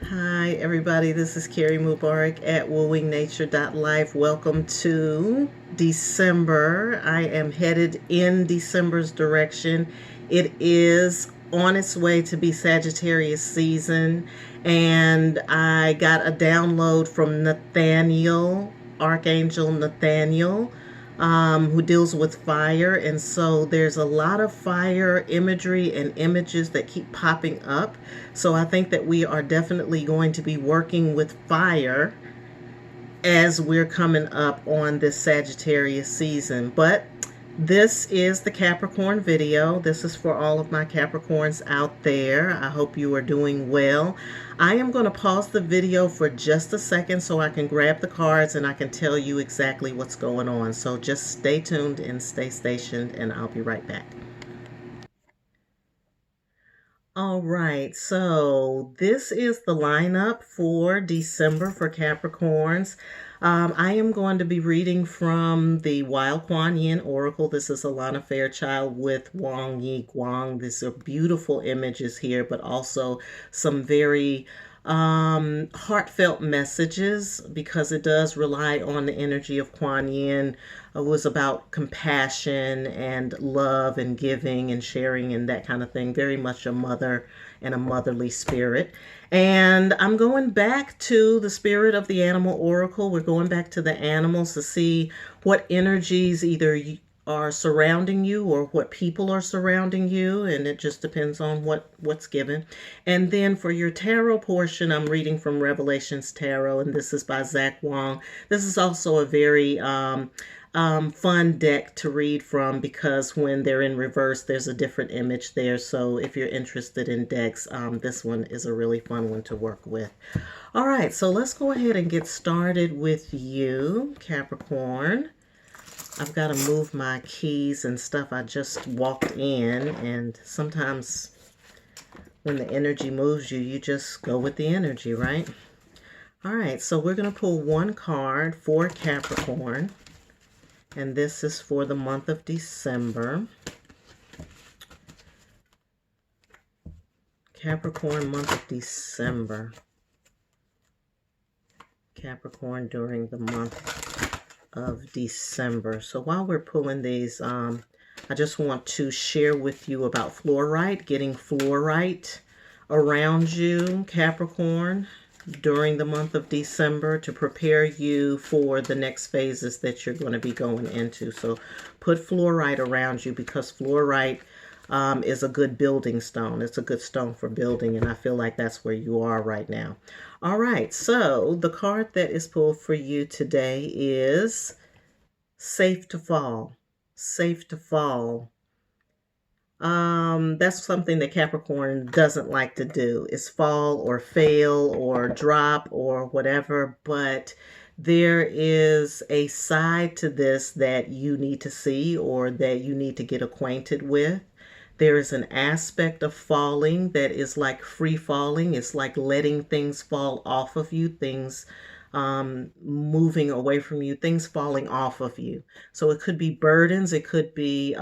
Hi everybody, this is Carrie Mubarak at wooingnature.life. Welcome to December. I am headed in December's direction. It is on its way to be Sagittarius season, and I got a download from Nathaniel, Archangel Nathaniel, who deals with fire. And so there's a lot of fire imagery and images that keep popping up. So I think that we are definitely going to be working with fire as we're coming up on this Sagittarius season. But this is the Capricorn video. This is for all of my Capricorns out there. I hope you are doing well. I am going to pause the video for just a second so I can grab the cards and I can tell you exactly what's going on. So just stay tuned and stay stationed, and I'll be right back. All right, so this is the lineup for December for Capricorns. I am going to be reading from the Wild Kuan Yin Oracle. This is Alana Fairchild with Wang Yi Guang. These are beautiful images here, but also some very heartfelt messages, because it does rely on the energy of Kuan Yin. It was about compassion and love and giving and sharing and that kind of thing. Very much a mother and a motherly spirit. And I'm going back to the spirit of the animal oracle. We're going back to the animals to see what energies either are surrounding you or what people are surrounding you, and it just depends on what's given. And then for your tarot portion, I'm reading from Revelations Tarot, and this is by Zach Wong. This is also a very fun deck to read from, because when they're in reverse, there's a different image there. So if you're interested in decks, this one is a really fun one to work with. All right, so let's go ahead and get started with you, Capricorn. I've got to move my keys and stuff. I just walked in, and sometimes when the energy moves you, you just go with the energy, right? All right, so we're going to pull one card for Capricorn, and this is for the month of December. Capricorn, month of December. Capricorn during the month of December. So while we're pulling these, I just want to share with you about fluorite, getting fluorite around you, Capricorn, during the month of December to prepare you for the next phases that you're going to be going into. So put fluorite around you, because fluorite is a good building stone. It's a good stone for building, and I feel like that's where you are right now. All right, so the card that is pulled for you today is Safe to Fall. Safe to Fall. That's something that Capricorn doesn't like to do, is fall or fail or drop or whatever, but there is a side to this that you need to see, or that you need to get acquainted with. There is an aspect of falling that is like free falling. It's like letting things fall off of you, things moving away from you, things falling off of you. So it could be burdens. It could be,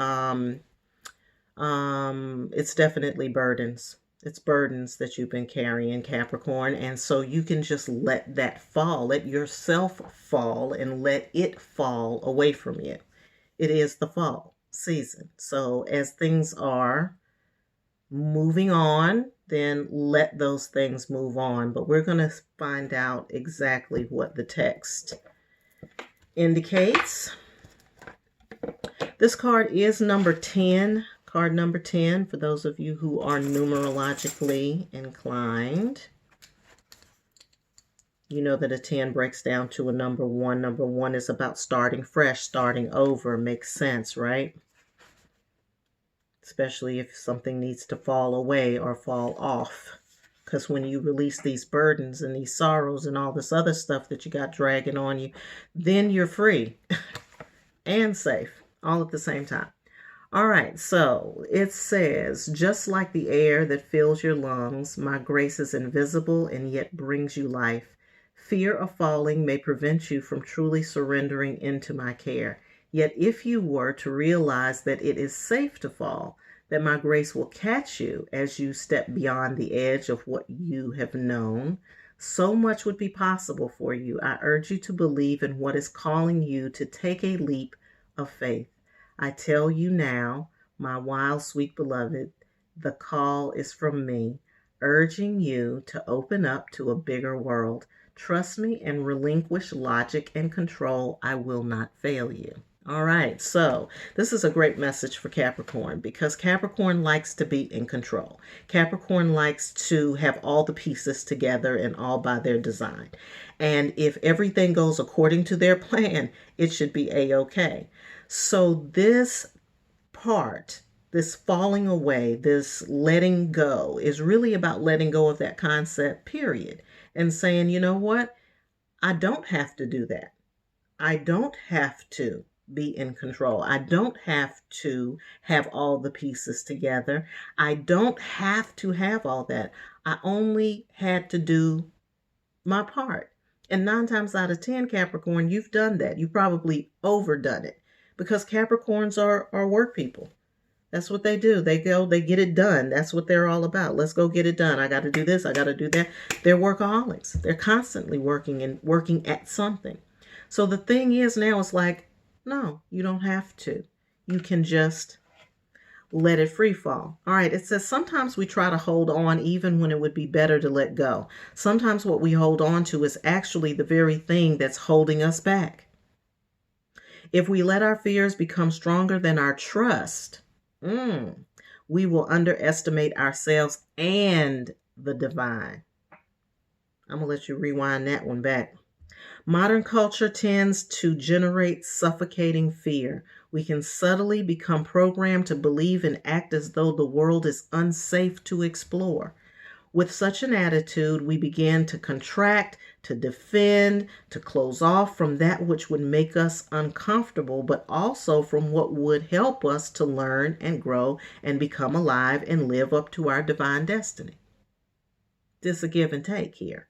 it's definitely burdens. It's burdens that you've been carrying, Capricorn. And so you can just let that fall. Let yourself fall and let it fall away from you. It is the fall season. So as things are moving on, then let those things move on. But we're going to find out exactly what the text indicates. This card is number 10, card number 10, for those of you who are numerologically inclined. You know that a 10 breaks down to a number 1. Number 1 is about starting fresh, starting over. Makes sense, right? Especially if something needs to fall away or fall off. Because when you release these burdens and these sorrows and all this other stuff that you got dragging on you, then you're free and safe all at the same time. All right, so it says, just like the air that fills your lungs, my grace is invisible and yet brings you life. Fear of falling may prevent you from truly surrendering into my care. Yet if you were to realize that it is safe to fall, that my grace will catch you as you step beyond the edge of what you have known. So much would be possible for you. I urge you to believe in what is calling you to take a leap of faith. I tell you now, my wild, sweet beloved, the call is from me, urging you to open up to a bigger world. Trust me and relinquish logic and control. I will not fail you. All right, so this is a great message for Capricorn because Capricorn likes to be in control. Capricorn likes to have all the pieces together and all by their design. And if everything goes according to their plan, it should be a-okay. So this part, this falling away, this letting go is really about letting go of that concept, period. And saying, you know what? I don't have to do that. I don't have to be in control. I don't have to have all the pieces together. I don't have to have all that. I only had to do my part. And 9 times out of 10, Capricorn, you've done that. You've probably overdone it because Capricorns are work people. That's what they do. They go, they get it done. That's what they're all about. Let's go get it done. I got to do this. I got to do that. They're workaholics. They're constantly working at something. So the thing is now it's like, no, you don't have to. You can just let it free fall. All right. It says sometimes we try to hold on even when it would be better to let go. Sometimes what we hold on to is actually the very thing that's holding us back. If we let our fears become stronger than our trust, we will underestimate ourselves and the divine. I'm going to let you rewind that one back. Modern culture tends to generate suffocating fear. We can subtly become programmed to believe and act as though the world is unsafe to explore. With such an attitude, we begin to contract, to defend, to close off from that which would make us uncomfortable, but also from what would help us to learn and grow and become alive and live up to our divine destiny. There's a give and take here.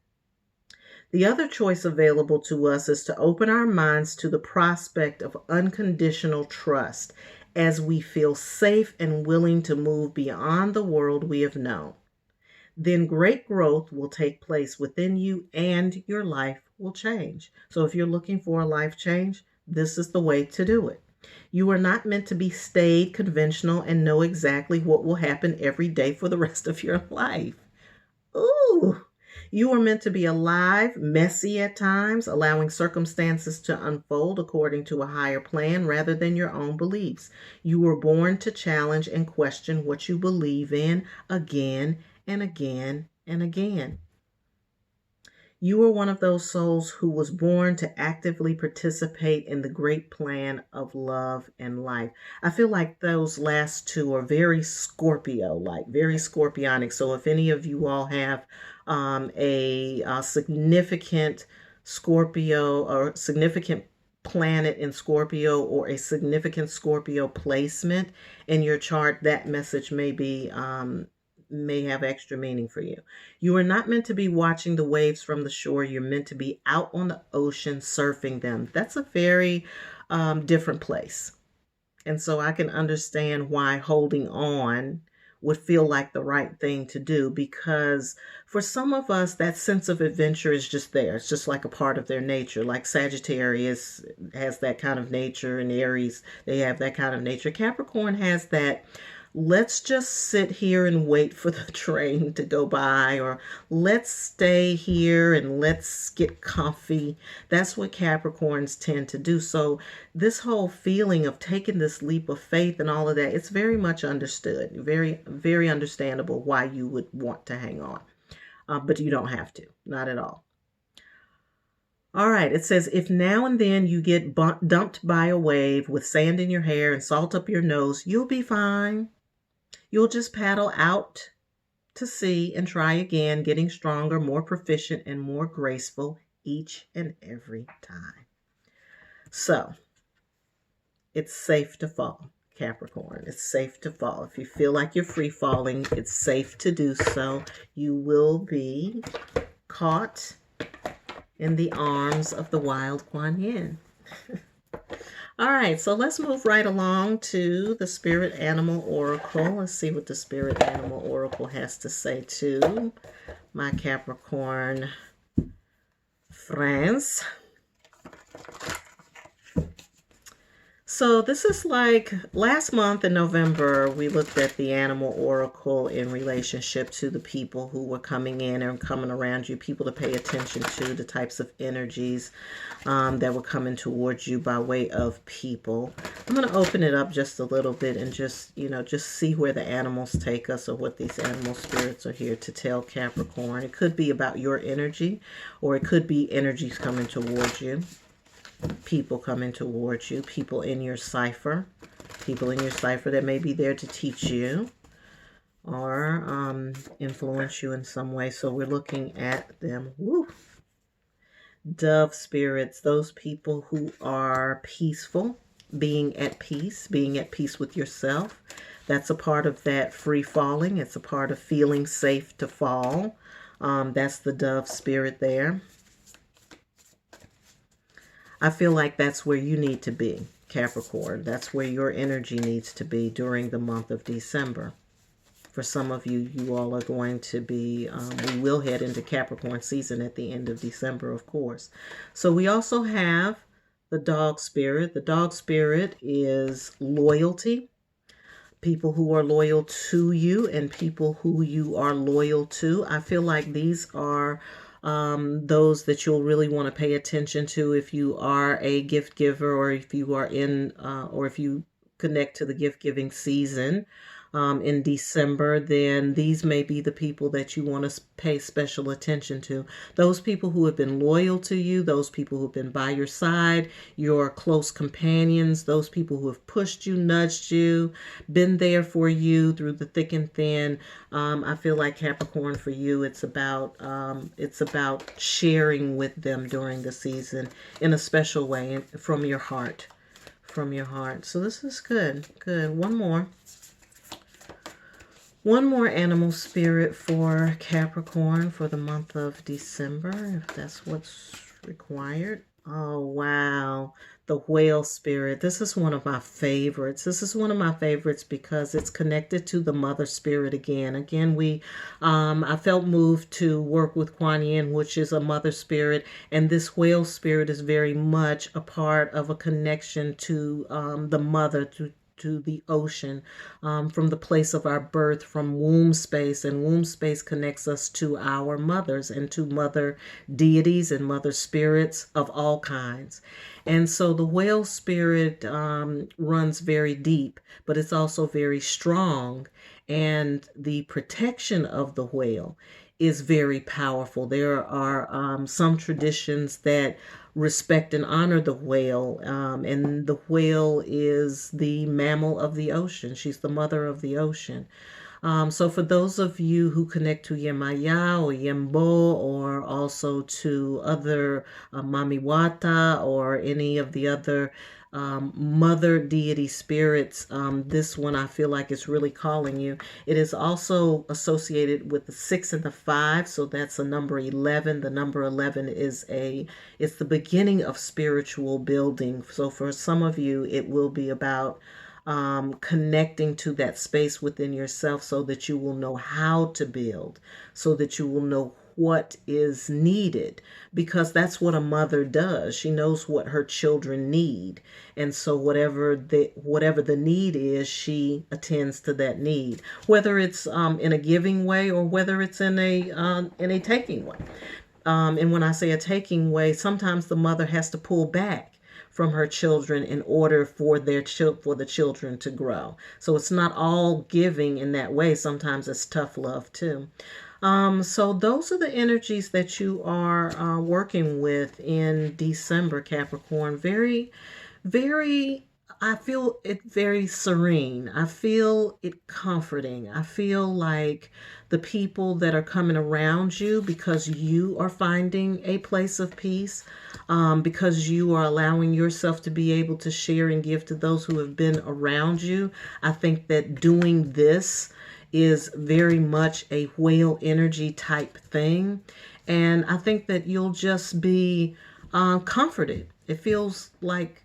The other choice available to us is to open our minds to the prospect of unconditional trust as we feel safe and willing to move beyond the world we have known. Then great growth will take place within you and your life will change. So if you're looking for a life change, this is the way to do it. You are not meant to be staid, conventional, and know exactly what will happen every day for the rest of your life. Ooh! You are meant to be alive, messy at times, allowing circumstances to unfold according to a higher plan rather than your own beliefs. You were born to challenge and question what you believe in again and again and again. You are one of those souls who was born to actively participate in the great plan of love and life. I feel like those last two are very Scorpio-like, very Scorpionic. So if any of you all have a significant Scorpio or significant planet in Scorpio or a significant Scorpio placement in your chart, that message may have extra meaning for you. You are not meant to be watching the waves from the shore. You're meant to be out on the ocean surfing them. That's a very different place. And so I can understand why holding on would feel like the right thing to do, because for some of us, that sense of adventure is just there. It's just like a part of their nature. Like Sagittarius has that kind of nature, and Aries, they have that kind of nature. Capricorn has that, let's just sit here and wait for the train to go by, or let's stay here and let's get comfy. That's what Capricorns tend to do. So this whole feeling of taking this leap of faith and all of that, it's very much understood, very, very understandable why you would want to hang on. But you don't have to, not at all. All right, it says, if now and then you get dumped by a wave with sand in your hair and salt up your nose, you'll be fine. You'll just paddle out to sea and try again, getting stronger, more proficient, and more graceful each and every time. So, it's safe to fall, Capricorn. It's safe to fall. If you feel like you're free falling, it's safe to do so. You will be caught in the arms of the wild Kuan Yin. All right, so let's move right along to the Spirit Animal Oracle. Let's see what the Spirit Animal Oracle has to say to my Capricorn friends. So this is like last month in November, we looked at the animal oracle in relationship to the people who were coming in and coming around you, people to pay attention to, the types of energies that were coming towards you by way of people. I'm going to open it up just a little bit and just see where the animals take us, or what these animal spirits are here to tell Capricorn. It could be about your energy, or it could be energies coming towards you. People coming towards you, people in your cipher that may be there to teach you or influence you in some way. So we're looking at them. Woo. Dove spirits, those people who are peaceful, being at peace with yourself. That's a part of that free falling. It's a part of feeling safe to fall. That's the dove spirit there. I feel like that's where you need to be, Capricorn. That's where your energy needs to be during the month of December. For some of you, you all are going to be, we will head into Capricorn season at the end of December, of course. So we also have the dog spirit. The dog spirit is loyalty. People who are loyal to you and people who you are loyal to. I feel like these are those that you'll really want to pay attention to if you are a gift giver, or if you are or if you connect to the gift giving season in December, then these may be the people that you want to pay special attention to. Those people who have been loyal to you, those people who have been by your side, your close companions, those people who have pushed you, nudged you, been there for you through the thick and thin. I feel like Capricorn, for you, it's about sharing with them during the season in a special way, from your heart. So this is good. One more animal spirit for Capricorn for the month of December, if that's what's required. Oh, wow. The whale spirit. This is one of my favorites. Because it's connected to the mother spirit again. I felt moved to work with Kuan Yin, which is a mother spirit. And this whale spirit is very much a part of a connection to the mother, to the ocean, from the place of our birth, from womb space. And womb space connects us to our mothers and to mother deities and mother spirits of all kinds. And so the whale spirit runs very deep, but it's also very strong. And the protection of the whale is very powerful. There are some traditions that respect and honor the whale, and the whale is the mammal of the ocean. She's the mother of the ocean. So for those of you who connect to Yemaya or Yembo, or also to other Mamiwata, or any of the other mother deity spirits, this one I feel like is really calling you. It is also associated with the 6 and the 5, so that's a number 11. The number 11 is it's the beginning of spiritual building. So for some of you, it will be about connecting to that space within yourself, so that you will know how to build, so that you will know what is needed, because that's what a mother does. She knows what her children need, and so whatever the need is, she attends to that need, whether it's in a giving way, or whether it's in a taking way. And when I say a taking way, sometimes the mother has to pull back from her children in order for the children to grow. So it's not all giving in that way. Sometimes it's tough love too. So those are the energies that you are working with in December, Capricorn. Very, very, I feel it very serene. I feel it comforting. I feel like the people that are coming around you, because you are finding a place of peace, because you are allowing yourself to be able to share and give to those who have been around you. I think that doing this is very much a whale energy type thing. And I think that you'll just be comforted. It feels like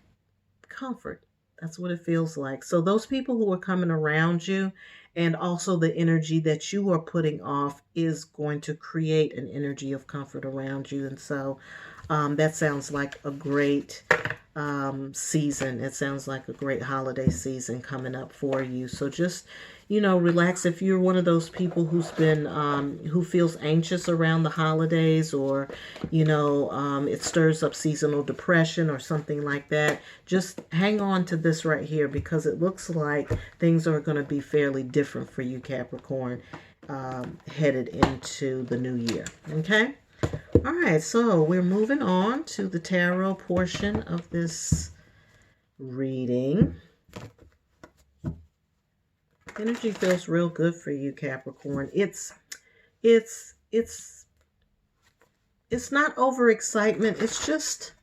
comfort. That's what it feels like. So those people who are coming around you, and also the energy that you are putting off, is going to create an energy of comfort around you. And so that sounds like a great season. It sounds like a great holiday season coming up for you. So just, relax. If you're one of those people who's been, who feels anxious around the holidays, or, it stirs up seasonal depression or something like that, just hang on to this right here, because it looks like things are going to be fairly different for you, Capricorn, headed into the new year. Okay? All right, so we're moving on to the tarot portion of this reading. Energy feels real good for you, Capricorn. It's not overexcitement. It's just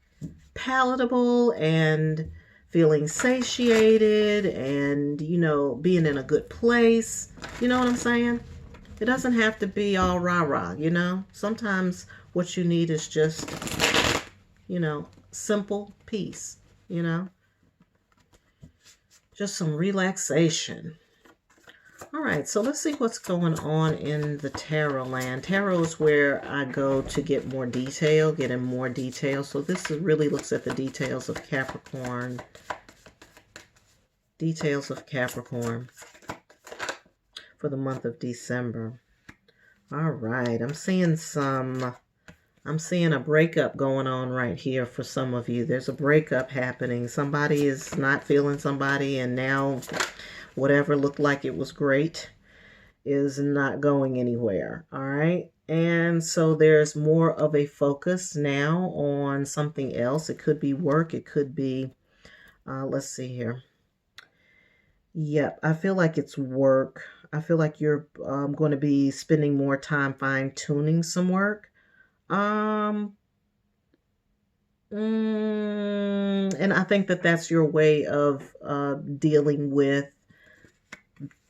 palatable and feeling satiated and, being in a good place. You know what I'm saying? It doesn't have to be all rah-rah, Sometimes what you need is just, simple peace, Just some relaxation. All right, so let's see what's going on in the tarot land. Tarot is where I go to get more detail, get in more detail. So this really looks at the details of Capricorn. Details of Capricorn for the month of December. All right, I'm seeing a breakup going on right here for some of you. There's a breakup happening. Somebody is not feeling somebody, and now whatever looked like it was great is not going anywhere. All right. And so there's more of a focus now on something else. It could be work. It could be, let's see here. Yep, I feel like it's work. I feel like you're going to be spending more time fine-tuning some work. And I think that that's your way of dealing with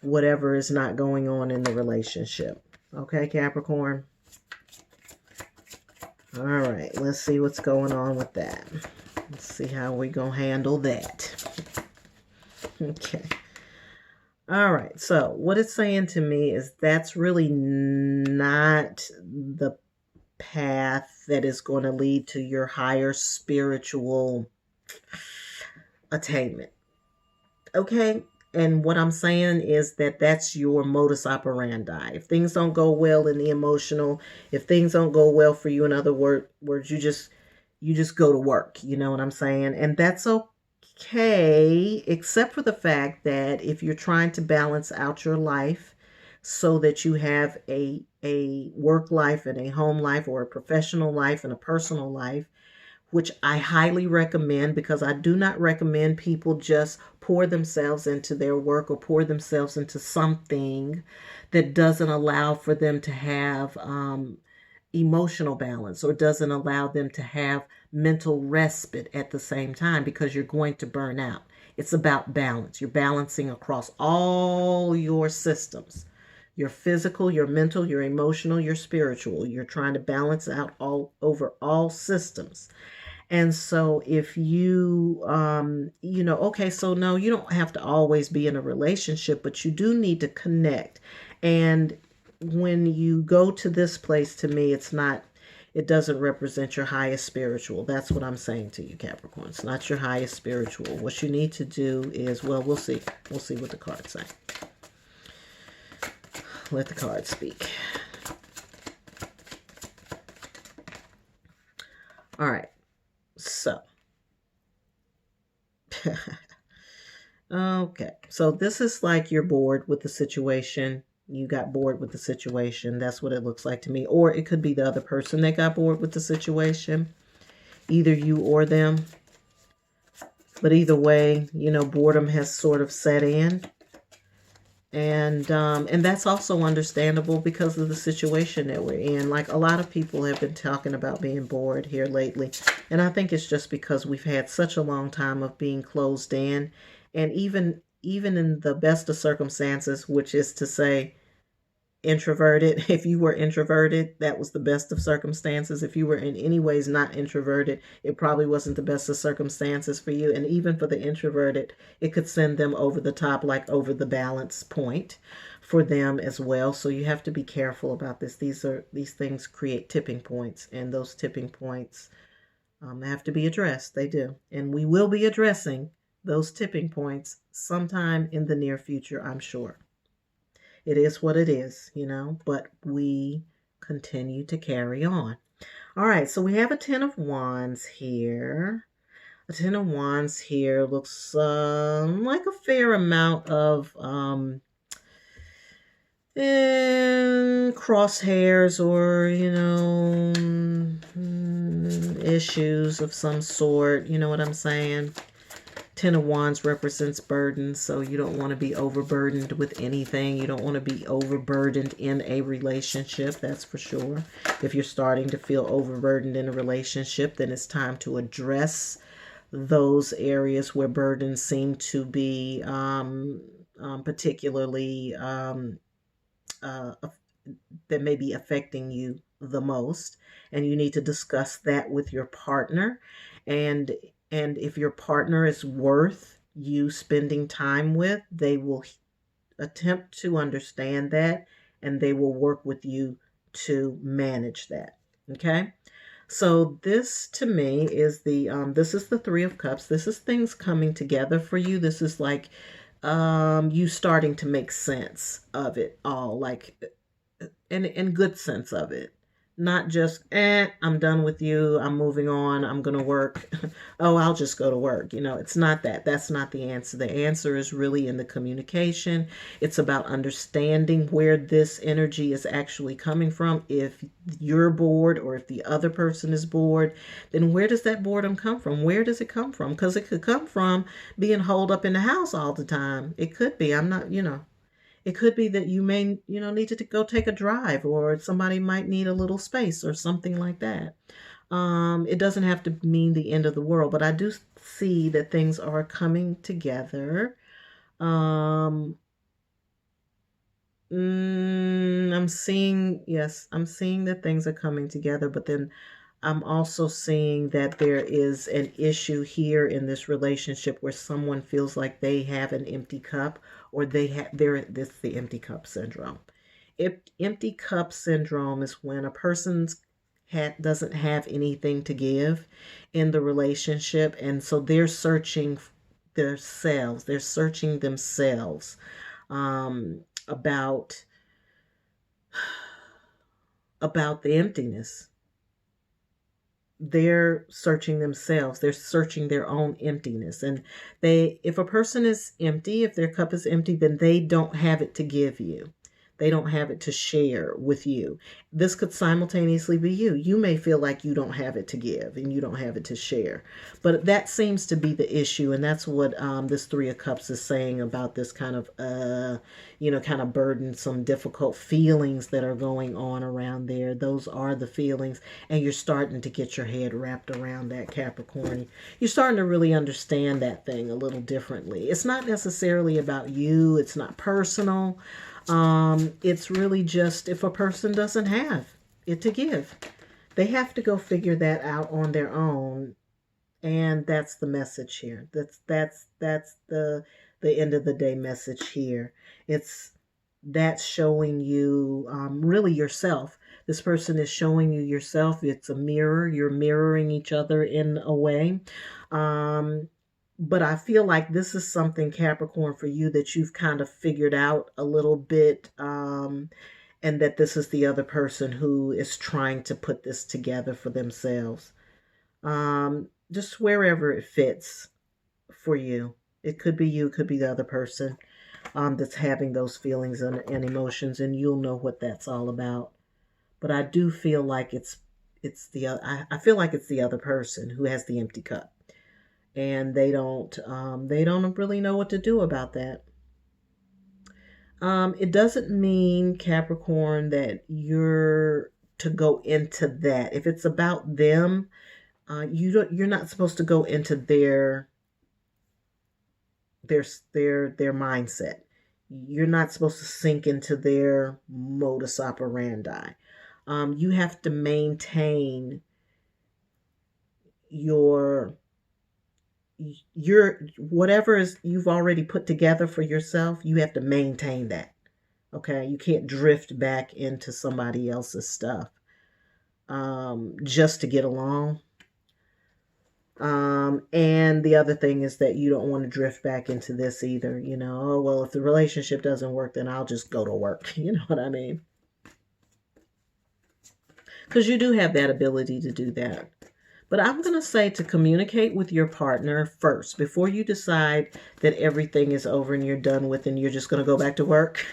whatever is not going on in the relationship. Okay, Capricorn? All right, let's see what's going on with that. Let's see how we're going to handle that. Okay. All right, so what it's saying to me is that's really not the path that is going to lead to your higher spiritual attainment. Okay? And what I'm saying is that that's your modus operandi. If things don't go well in the emotional, if things don't go well for you, in other words, you just go to work. You know what I'm saying? And that's okay, except for the fact that if you're trying to balance out your life so that you have a work life and a home life, or a professional life and a personal life, which I highly recommend, because I do not recommend people just pour themselves into their work or pour themselves into something that doesn't allow for them to have emotional balance, or doesn't allow them to have mental respite at the same time, because you're going to burn out. It's about balance. You're balancing across all your systems. Your physical, your mental, your emotional, your spiritual. You're trying to balance out all over all systems. And so if you, okay, so no, you don't have to always be in a relationship, but you do need to connect. And when you go to this place, to me, it doesn't represent your highest spiritual. That's what I'm saying to you, Capricorn. It's not your highest spiritual. What you need to do is, well, we'll see. We'll see what the cards say. Let the cards speak. All right. So, okay. So this is like you're bored with the situation. You got bored with the situation. That's what it looks like to me. Or it could be the other person that got bored with the situation. Either you or them. But either way, boredom has sort of set in. And that's also understandable because of the situation that we're in. Like, a lot of people have been talking about being bored here lately. And I think it's just because we've had such a long time of being closed in. And even in the best of circumstances, which is to say, introverted. If you were introverted, that was the best of circumstances. If you were in any ways not introverted, it probably wasn't the best of circumstances for you. And even for the introverted, it could send them over the top, like over the balance point for them as well. So you have to be careful about this. These things create tipping points, and those tipping points have to be addressed. They do. And we will be addressing those tipping points sometime in the near future, I'm sure. It is what it is, but we continue to carry on. All right, so we have a Ten of Wands here. A Ten of Wands here looks like a fair amount of crosshairs or, issues of some sort. You know what I'm saying? Ten of Wands represents burden, so you don't want to be overburdened with anything. You don't want to be overburdened in a relationship, that's for sure. If you're starting to feel overburdened in a relationship, then it's time to address those areas where burdens seem to be particularly that may be affecting you the most. And you need to discuss that with your partner. And if your partner is worth you spending time with, they will attempt to understand that, and they will work with you to manage that. Okay? So this to me is this is the Three of Cups. This is things coming together for you. This is like you starting to make sense of it all, like in good sense of it. Not just, I'm done with you, I'm moving on, I'm going to work. Oh, I'll just go to work. It's not that. That's not the answer. The answer is really in the communication. It's about understanding where this energy is actually coming from. If you're bored or if the other person is bored, then where does that boredom come from? Where does it come from? Because it could come from being holed up in the house all the time. It could be. I'm not, it could be that you may, need to go take a drive, or somebody might need a little space or something like that. It doesn't have to mean the end of the world, but I do see that things are coming together. I'm seeing that things are coming together, but then I'm also seeing that there is an issue here in this relationship where someone feels like they have an empty cup, or this is the empty cup syndrome. Empty cup syndrome is when a person doesn't have anything to give in the relationship, and so they're searching themselves. They're searching themselves about the emptiness. They're searching themselves. They're searching their own emptiness. And if a person is empty, if their cup is empty, then they don't have it to give you. They don't have it to share with you. This could simultaneously be you. You may feel like you don't have it to give and you don't have it to share. But that seems to be the issue. And that's what this Three of Cups is saying about this kind of, kind of burdensome, difficult feelings that are going on around there. Those are the feelings. And you're starting to get your head wrapped around that, Capricorn. You're starting to really understand that thing a little differently. It's not necessarily about you. It's not personal. It's really just if a person doesn't have it to give, they have to go figure that out on their own. And that's the message here. That's the end of the day message here. That's showing you really yourself. This person is showing you yourself. It's a mirror. You're mirroring each other in a way. But I feel like this is something, Capricorn, for you that you've kind of figured out a little bit, and that this is the other person who is trying to put this together for themselves. Just wherever it fits for you. It could be you, it could be the other person that's having those feelings and emotions, and you'll know what that's all about. But I do feel like I feel like it's the other person who has the empty cup. And they don't really know what to do about that. It doesn't mean, Capricorn, that you're to go into that. If it's about them, you're not supposed to go into their mindset. You're not supposed to sink into their modus operandi. You have to maintain your whatever is you've already put together for yourself. You have to maintain that. Okay, you can't drift back into somebody else's stuff just to get along. And the other thing is that you don't want to drift back into this either. You know, oh, well, if the relationship doesn't work, then I'll just go to work. You know what I mean? Because you do have that ability to do that. But I'm going to say to communicate with your partner first before you decide that everything is over and you're done with and you're just going to go back to work.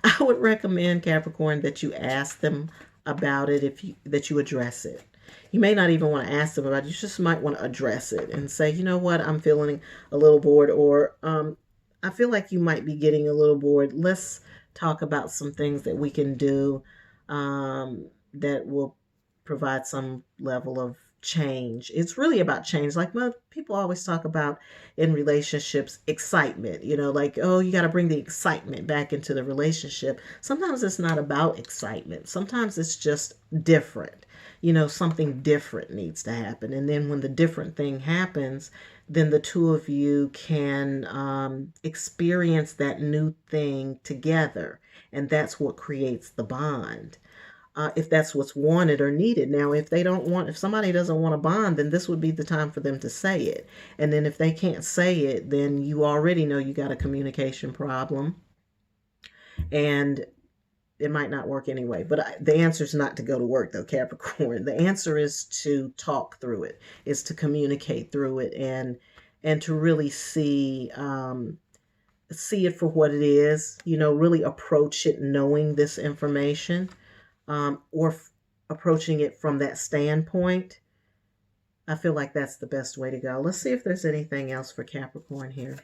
I would recommend, Capricorn, that you ask them about it, that you address it. You may not even want to ask them about it. You just might want to address it and say, you know what, I'm feeling a little bored, or I feel like you might be getting a little bored. Let's talk about some things that we can do that will provide some level of change. It's really about change. Like, well, people always talk about in relationships excitement, you know, like, oh, you got to bring the excitement back into the relationship. Sometimes it's not about excitement. Sometimes it's just different. You know, something different needs to happen. And then when the different thing happens, then the two of you can experience that new thing together. And that's what creates the bond. If that's what's wanted or needed. Now, if somebody doesn't want a bond, then this would be the time for them to say it. And then if they can't say it, then you already know you got a communication problem. And it might not work anyway. But the answer is not to go to work, though, Capricorn. The answer is to talk through it, is to communicate through it, and to really see it for what it is. You know, really approach it knowing this information, or approaching it from that standpoint. I feel like that's the best way to go. Let's see if there's anything else for Capricorn here.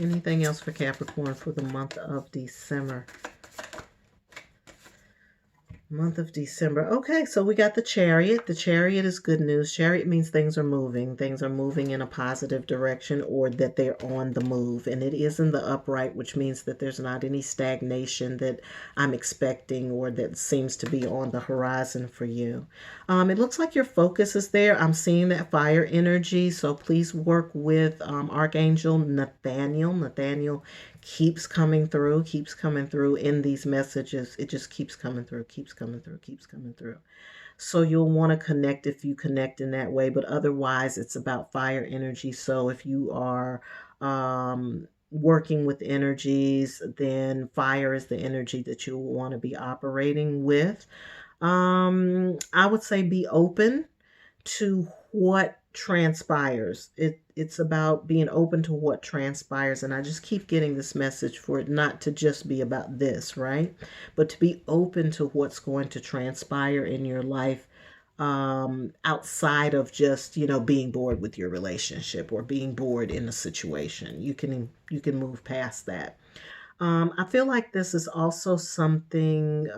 Anything else for Capricorn for the month of December? Month of December. Okay, so we got the Chariot. The Chariot is good news. Chariot means things are moving. Things are moving in a positive direction, or that they're on the move. And it is in the upright, which means that there's not any stagnation that I'm expecting or that seems to be on the horizon for you. It looks like your focus is there. I'm seeing that fire energy, so please work with Archangel Nathaniel. Nathaniel keeps coming through in these messages. It just keeps coming through, keeps coming through, keeps coming through. So you'll want to connect if you connect in that way, but otherwise it's about fire energy. So if you are working with energies, then fire is the energy that you will want to be operating with. I would say be open to what transpires. It's about being open to what transpires. And I just keep getting this message for it not to just be about this, right? But to be open to what's going to transpire in your life, outside of just, you know, being bored with your relationship or being bored in a situation. You can move past that. I feel like this is also something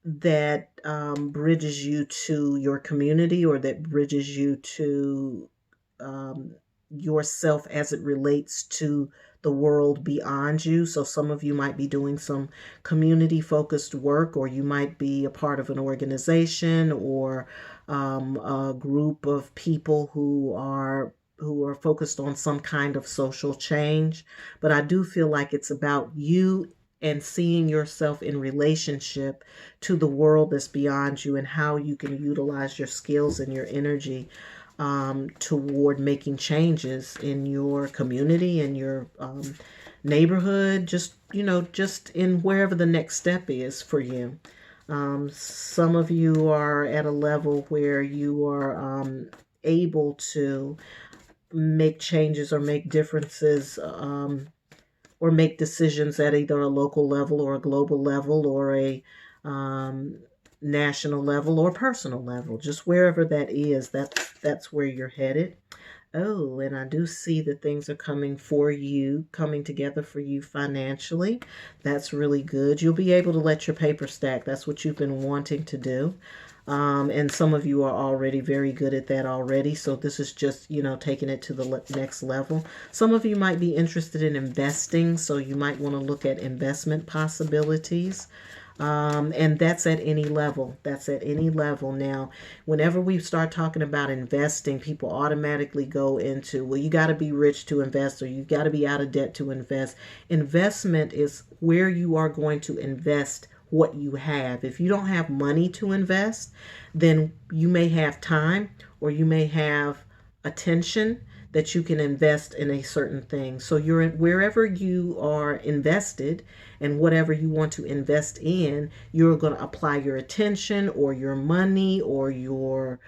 that bridges you to your community, or that bridges you to yourself as it relates to the world beyond you. So some of you might be doing some community focused work, or you might be a part of an organization, or a group of people who are focused on some kind of social change. But I do feel like it's about you and seeing yourself in relationship to the world that's beyond you, and how you can utilize your skills and your energy toward making changes in your community, in your neighborhood, just, you know, just in wherever the next step is for you. Some of you are at a level where you are able to make changes or make differences, or make decisions at either a local level or a global level, or a national level or personal level. Just wherever that is, that's where you're headed. Oh, and I do see that things are coming for you, coming together for you financially. That's really good. You'll be able to let your paper stack. That's what you've been wanting to do. And some of you are already very good at that already. So this is just, taking it to the next level. Some of you might be interested in investing. So you might want to look at investment possibilities. And that's at any level. That's at any level. Now, whenever we start talking about investing, people automatically go into, well, you got to be rich to invest, or you got to be out of debt to invest. Investment is where you are going to invest what you have. If you don't have money to invest, then you may have time, or you may have attention that you can invest in a certain thing. So you're wherever you are invested, and whatever you want to invest in, you're going to apply your attention or your money or your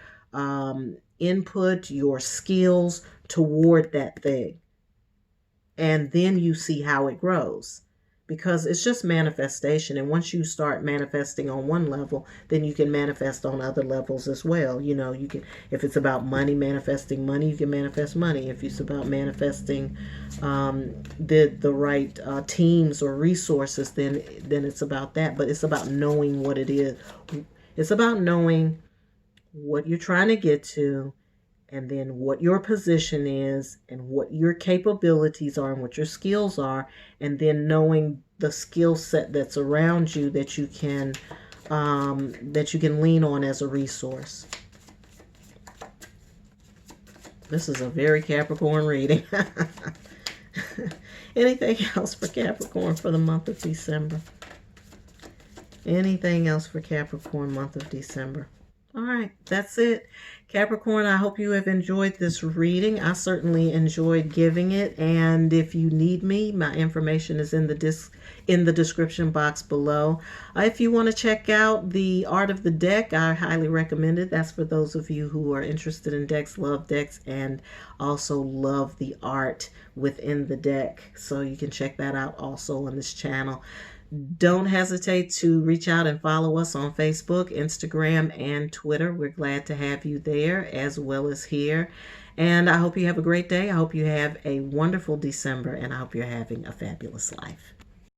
input, your skills toward that thing. And then you see how it grows, because it's just manifestation. And once you start manifesting on one level, then you can manifest on other levels as well. You can, if it's about money, manifesting money, you can manifest money. If it's about manifesting the right teams or resources, then it's about that. But it's about knowing what it is. It's about knowing what you're trying to get to, and then what your position is, and what your capabilities are, and what your skills are, and then knowing the skill set that's around you that you can lean on as a resource. This is a very Capricorn reading. Anything else for Capricorn for the month of December? Anything else for Capricorn month of December? All right, that's it. Capricorn, I hope you have enjoyed this reading. I certainly enjoyed giving it. And if you need me, my information is in the description box below. If you want to check out the art of the deck, I highly recommend it. That's for those of you who are interested in decks, love decks, and also love the art within the deck. So you can check that out also on this channel. Don't hesitate to reach out and follow us on Facebook, Instagram, and Twitter. We're glad to have you there as well as here. And I hope you have a great day. I hope you have a wonderful December, and I hope you're having a fabulous life.